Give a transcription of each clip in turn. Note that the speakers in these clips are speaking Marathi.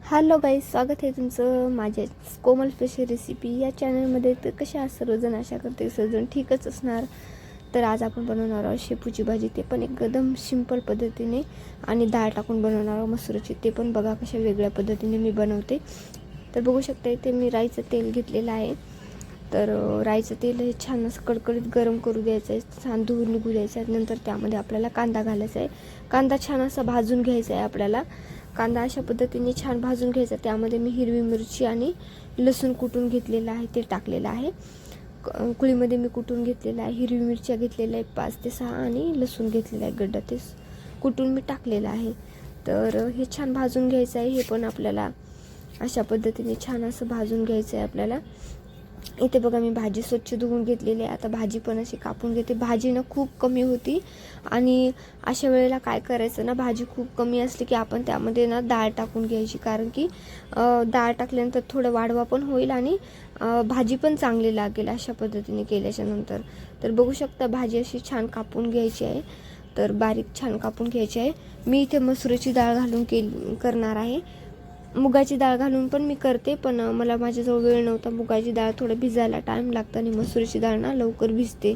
हॅलो गाईज, स्वागत आहे तुमचं माझ्या कोमल स्पेशल रेसिपी या चॅनलमध्ये. तर कशा आहात सर्वजण? आशा करते सर्वजण ठीकच असणार. तर आज आपण बनवणार आहोत शेपूची भाजी, ते पण एकदम सिंपल पद्धतीने, आणि डाळ टाकून बनवणार आहोत मसूरची. ते पण बघा कशा वेगळ्या पद्धतीने मी बनवते. तर बघू शकता इथे मी राईचं तेल घेतलेलं आहे. तर राईचं तेल हे छान असं कडकडीत गरम करू द्यायचं आहे, छान धुवून निघू द्यायचं आहे. नंतर त्यामध्ये आपल्याला कांदा घालायचा आहे. कांदा छान असा भाजून घ्यायचा आहे आपल्याला. कांदा अशा पद्धतीने छान भाजून घ्यायचा. त्यामध्ये मी हिरवी मिरची आणि लसूण कुटून घेतलेलं आहे ते टाकलेलं आहे. कुळीमध्ये मी कुटून घेतलेलं आहे. हिरवी मिरच्या घेतलेल्या आहे 5 ते 6 आणि लसूण घेतलेला आहे गड्डा, ते कुटून मी टाकलेलं आहे. तर हे छान भाजून घ्यायचं आहे. हे पण आपल्याला अशा पद्धतीने छान असं भाजून घ्यायचं आहे आपल्याला. इथे बघा मी भाजी स्वच्छ धुवून घेतलेली आहे. आता भाजी पण अशी कापून घेते. भाजी ना खूप कमी होती, आणि अशा वेळेला काय करायचं ना, भाजी खूप कमी असली की आपण त्यामध्ये ना डाळ टाकून घ्यायची, कारण की डाळ टाकल्यानंतर थोडं वाढवा पण होईल आणि भाजी पण चांगली लागेल अशा पद्धतीने केल्याच्या नंतर. तर बघू शकता भाजी अशी छान कापून घ्यायची आहे. तर बारीक छान कापून घ्यायची आहे. मी इथे मसुराची डाळ घालून करणार आहे. मुगाची डाळ घालून पण मी करते, पण मला माझ्याजवळ वेळ नव्हता. मुगाची डाळ थोडं भिजायला टाईम लागतं आणि मसुरीची डाळ ना लवकर भिजते.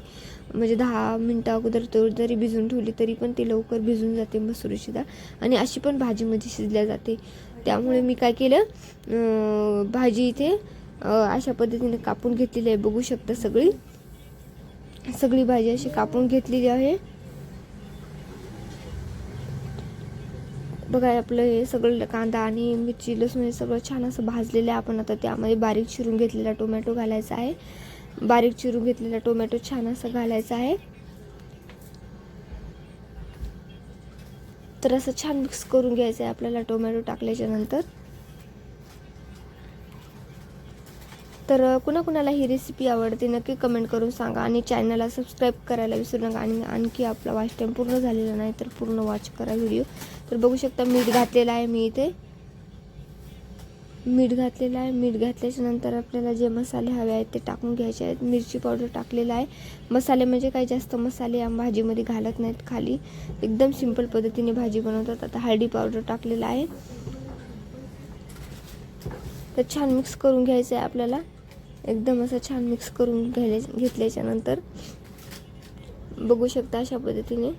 म्हणजे 10 मिनटं अगोदर जरी भिजून ठेवली तरी पण ती लवकर भिजून जाते मसुरीची डाळ, आणि अशी पण भाजीमध्ये शिजल्या जाते. त्यामुळे मी काय केलं, भाजी इथे अशा पद्धतीने कापून घेतलेली आहे. बघू शकता सगळी भाजी अशी कापून घेतलेली आहे. बघा आपलं हे सगळं कांदा आणि मिरची लसूण हे सगळं छान असं भाजलेलं आहे. आपण आता त्यामध्ये बारीक चिरून घेतलेला टोमॅटो घालायचा आहे. बारीक चिरून घेतलेला टोमॅटो छान असं घालायचा आहे. तर असं छान मिक्स करून घ्यायचं आहे आपल्याला टोमॅटो टाकल्याच्या नंतर. तर कुणाकुणाला ही रेसिपी आवडते नक्की कमेंट करून सांगा, आणि चॅनलला सबस्क्राईब करायला विसरू नका. आणि आणखी आपला वॉच टाईम पूर्ण झालेला नाही तर पूर्ण वॉच करा व्हिडिओ. तर बघू शकता मीठ घातलेलं आहे मी इथे. मीठ घातलेलं आहे. मीठ घातल्याच्या नंतर आपल्याला जे मसाले हवे आहेत ते टाकून घ्यायचे आहेत. मिरची पावडर टाकलेला आहे. मसाले म्हणजे काही जास्त मसाले भाजीमध्ये घालत नाहीत, खाली एकदम सिंपल पद्धतीने भाजी बनवतात. आता हळदी पावडर टाकलेला आहे. तर छान मिक्स करून घ्यायचं आहे आपल्याला. एकदम असं छान मिक्स करून घेतल्याच्या नंतर बघू शकता अशा पद्धतीने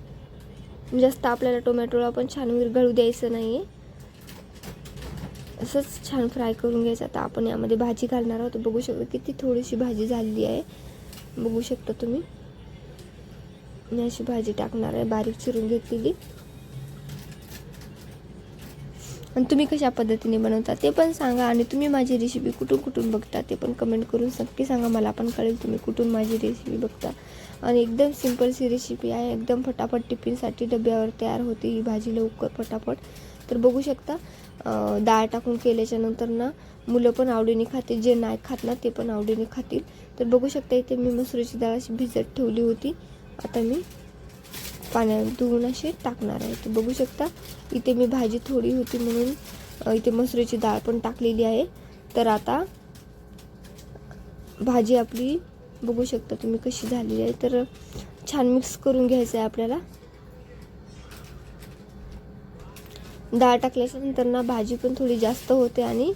जास्त आपल्याला टोमॅटोला पण छान विरघळू द्यायचं नाही आहे. असंच छान फ्राय करून घ्यायचं. आता आपण यामध्ये भाजी घालणार आहोत. बघू शकता किती थोडीशी भाजी झालेली आहे. बघू शकता तुम्ही. मी अशी भाजी टाकणार आहे बारीक चिरून घेतलेली. आणि तुम्ही कशा पद्धतीने बनवता ते पण सांगा, आणि तुम्ही माझी रेसिपी कुठून बघता ते पण कमेंट करून नक्की सांगा. मला पण कळेल तुम्ही कुठून माझी रेसिपी बघता. आणि एकदम सिंपलची रेसिपी आहे. एकदम फटाफट टिफिनसाठी डब्यावर तयार होते ही भाजी लवकर फटाफट. तर बघू शकता डाळ टाकून केल्याच्या नंतर ना मुलं पण आवडीने खातील, जे नाही खात ना ते पण आवडीने खातील. तर बघू शकता इथे मी मसुरीची डाळ अशी भिजत ठेवली होती. आता मी पाण्यात धुवून अशी टाकणार आहे. तर बघू शकता इथे मी भाजी थोडी होती म्हणून इथे मसुरीची डाळ पण टाकलेली आहे. तर आता भाजी आपली बघू शकता तुम्ही कशी झालेली आहे. तर छान मिक्स करून घ्यायचं आहे आपल्याला. डाळ टाकल्याच्या नंतर ना भाजी पण थोडी जास्त होते आणि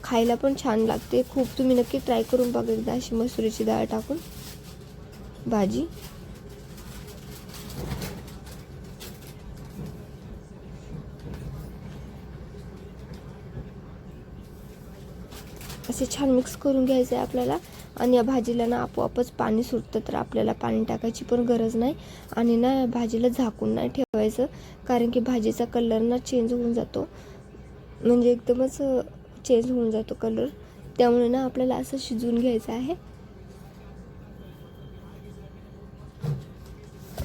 खायला पण छान लागते खूप. तुम्ही नक्की ट्राय करून बघा एकदा अशी मसुरीची डाळ टाकून भाजी. असे छान मिक्स करून घ्यायचं आहे आपल्याला. आणि या भाजीला ना आपोआपच पाणी सुटतं, तर आपल्याला पाणी टाकायची पण गरज नाही. आणि ना भाजीला झाकून नाही ठेवायचं, कारण की भाजीचा कलर ना चेंज होऊन जातो, म्हणजे एकदमच चेंज होऊन जातो कलर. त्यामुळे ना आपल्याला असं शिजवून घ्यायचं आहे.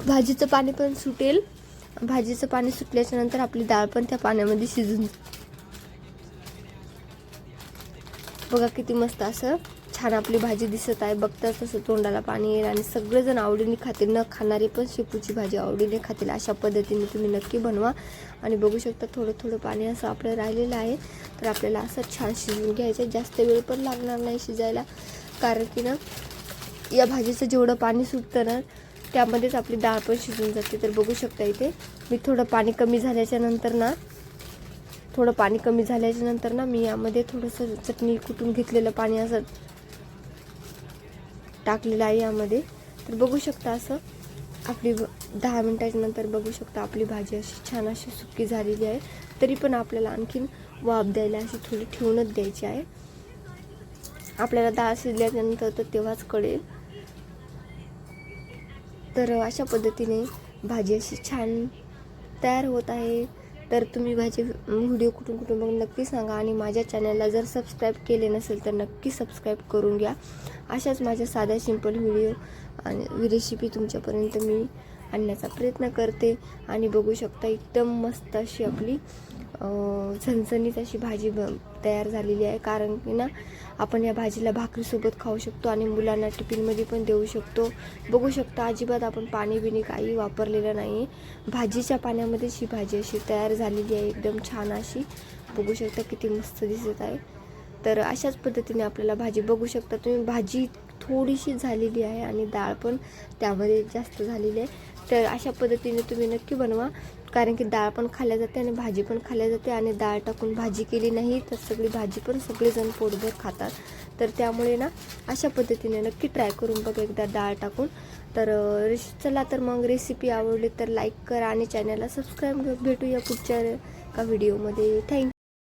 भाजीचं पाणी पण सुटेल. भाजीचं पाणी सुटल्याच्या नंतर आपली डाळ पण त्या पाण्यामध्ये शिजून. बघा किती मस्त असं छान आपली भाजी दिसत आहे. बघताच तसं तोंडाला पाणी येईल, आणि सगळेजण आवडीने खातील. न खाणारी पण शेपूची भाजी आवडीने खातील. अशा पद्धतीने तुम्ही नक्की बनवा. आणि बघू शकता थोडं पाणी असं आपलं राहिलेलं आहे. तर आपल्याला असं छान शिजवून घ्यायचं. जास्त वेळ पण लागणार नाही शिजायला, कारण की ना या भाजीचं जेवढं पाणी सुटतं ना त्यामध्येच आपली डाळ पण शिजून जाते. तर बघू शकता इथे मी थोडं पाणी कमी झाल्याच्या नंतर ना थोडं पाणी कमी झाल्याच्या नंतर ना मी यामध्ये थोडंसं चटणी कुटून घेतलेलं पाणी असं टाकलेलं आहे यामध्ये. तर बघू शकता असं आपली 10 मिनिटाच्या नंतर बघू शकता आपली भाजी अशी छान अशी सुकी झालेली आहे. तरी पण आपल्याला आणखीन वाफ द्यायला अशी थोडी ठेवूनच द्यायची आहे. आपल्याला डाळ शिजल्यानंतर तर तेव्हाच कळेल. तर अशा पद्धतीने भाजी अशी छान तयार होत आहे. तर तुम्ही माझे व्हिडिओ कुठून बघून नक्की सांगा आणि माझ्या चॅनलला जर सबस्क्राईब केले नसेल तर नक्की सबस्क्राईब करून घ्या. अशाच माझ्या साध्या सिंपल व्हिडिओ आणि रेसिपी तुमच्यापर्यंत मी आणण्याचा प्रयत्न करते. आणि बघू शकता एकदम मस्त अशी आपली झणझणीत अशी भाजी तयार झालेली आहे. कारण की ना आपण या भाजीला भाकरीसोबत खाऊ शकतो आणि मुलांना टिफिनमध्ये पण देऊ शकतो. बघू शकता अजिबात आपण पाणी बिणी काही वापरलेलं नाही. भाजीच्या पाण्यामध्येच ही भाजी अशी तयार झालेली आहे एकदम छान अशी. बघू शकता किती मस्त दिसत आहे. तर अशाच पद्धतीने आपल्याला भाजी बघू शकता तुम्ही. भाजी थोडीशी झालेली आहे आणि डाळ पण त्यामध्ये जास्त झालेली आहे. तर अशा पद्धतीने तुम्ही नक्की बनवा. कारण की डाळ पण खाल्ल्या जाते आणि भाजी पण खाल्ल्या जाते. आणि डाळ टाकून भाजी केली नाही तर सगळी भाजी पण सगळेजण पोटभर खातात. तर त्यामुळे ना अशा पद्धतीने नक्की ट्राय करून बघा एकदा डाळ टाकून. तर चला तर मग रेसिपी आवडली तर लाईक करा आणि चॅनलला सबस्क्राईब. भेटूया पुढच्या एका व्हिडिओमध्ये. थँक्यू.